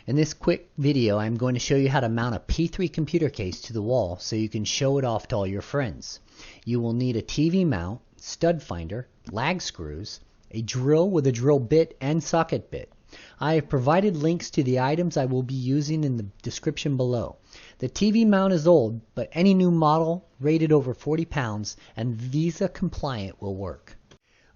In this quick video, I'm going to show you how to mount a P3 computer case to the wall so you can show it off to all your friends. You will need a TV mount, stud finder, lag screws, a drill with a drill bit and socket bit. I have provided links to the items I will be using in the description below. The TV mount is old, but any new model rated over 40 pounds and Visa compliant will work.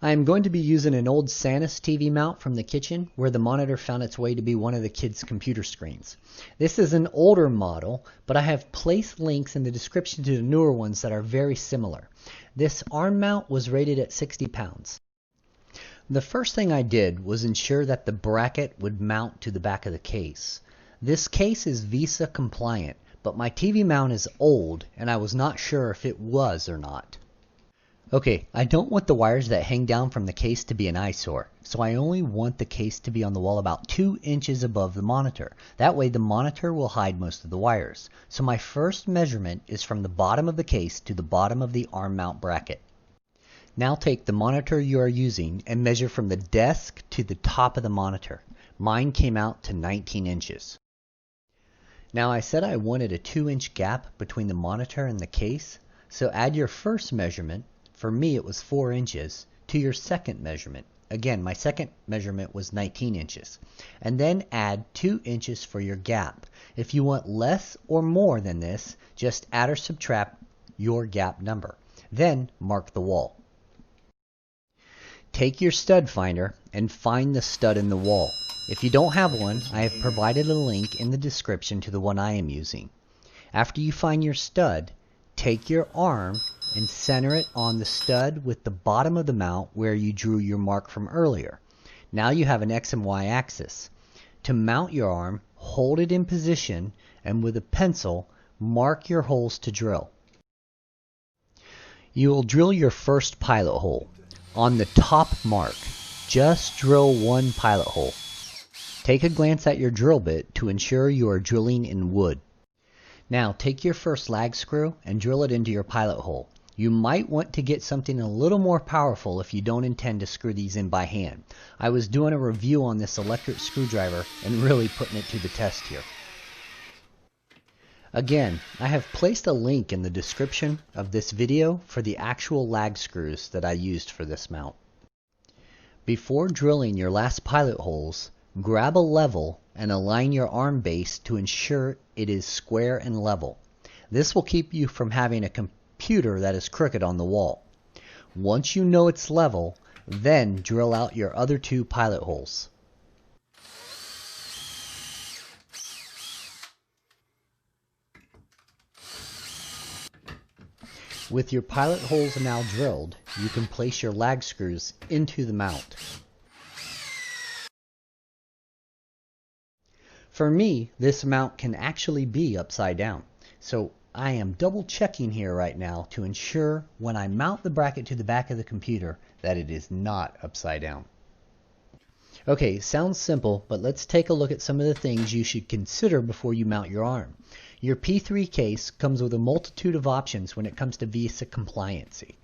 I am going to be using an old Sanus TV mount from the kitchen where the monitor found its way to be one of the kids' computer screens. This is an older model, but I have placed links in the description to the newer ones that are very similar. This arm mount was rated at 60 pounds. The first thing I did was ensure that the bracket would mount to the back of the case. This case is Visa compliant, but my TV mount is old and I was not sure if it was or not. Okay, I don't want the wires that hang down from the case to be an eyesore, so I only want the case to be on the wall about 2 inches above the monitor. That way the monitor will hide most of the wires. So my first measurement is from the bottom of the case to the bottom of the arm mount bracket. Now take the monitor you are using and measure from the desk to the top of the monitor. Mine came out to 19 inches. Now I said I wanted a 2-inch gap between the monitor and the case, so add your first measurement. For me it was 4 inches, to your second measurement. Again, my second measurement was 19 inches. And then add 2 inches for your gap. If you want less or more than this, just add or subtract your gap number. Then mark the wall. Take your stud finder and find the stud in the wall. If you don't have one, I have provided a link in the description to the one I am using. After you find your stud, take your arm and center it on the stud with the bottom of the mount where you drew your mark from earlier. Now you have an X and Y axis. To mount your arm, hold it in position and with a pencil, mark your holes to drill. You will drill your first pilot hole. On the top mark, just drill one pilot hole. Take a glance at your drill bit to ensure you are drilling in wood. Now take your first lag screw and drill it into your pilot hole. You might want to get something a little more powerful if you don't intend to screw these in by hand. I was doing a review on this electric screwdriver and really putting it to the test here. Again, I have placed a link in the description of this video for the actual lag screws that I used for this mount. Before drilling your last pilot holes, grab a level and align your arm base to ensure it is square and level. This will keep you from having a computer that is crooked on the wall. Once you know it's level, then drill out your other 2 pilot holes. With your pilot holes now drilled, you can place your lag screws into the mount. For me, this mount can actually be upside down, so I am double checking here right now to ensure when I mount the bracket to the back of the computer that it is not upside down. Okay, sounds simple, but let's take a look at some of the things you should consider before you mount your arm. Your P3 case comes with a multitude of options when it comes to Visa compliancy.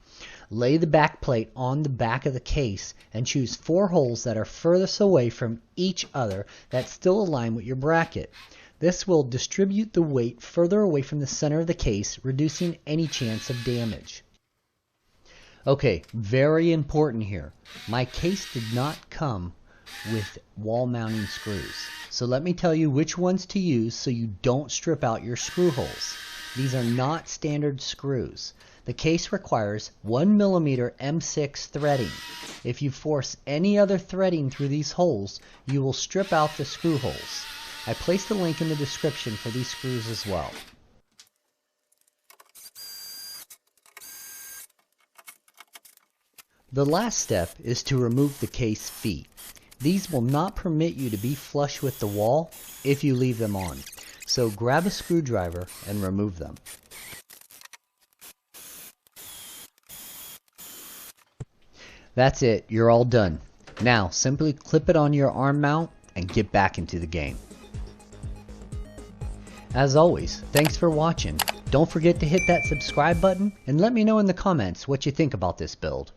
Lay the back plate on the back of the case and choose 4 holes that are furthest away from each other that still align with your bracket. This will distribute the weight further away from the center of the case, reducing any chance of damage. Okay, very important here. My case did not come with wall mounting screws. So let me tell you which ones to use so you don't strip out your screw holes. These are not standard screws. The case requires 1mm M6 threading. If you force any other threading through these holes, you will strip out the screw holes. I placed a link in the description for these screws as well. The last step is to remove the case feet. These will not permit you to be flush with the wall if you leave them on. So grab a screwdriver and remove them. That's it, you're all done. Now simply clip it on your arm mount and get back into the game. As always, thanks for watching. Don't forget to hit that subscribe button and let me know in the comments what you think about this build.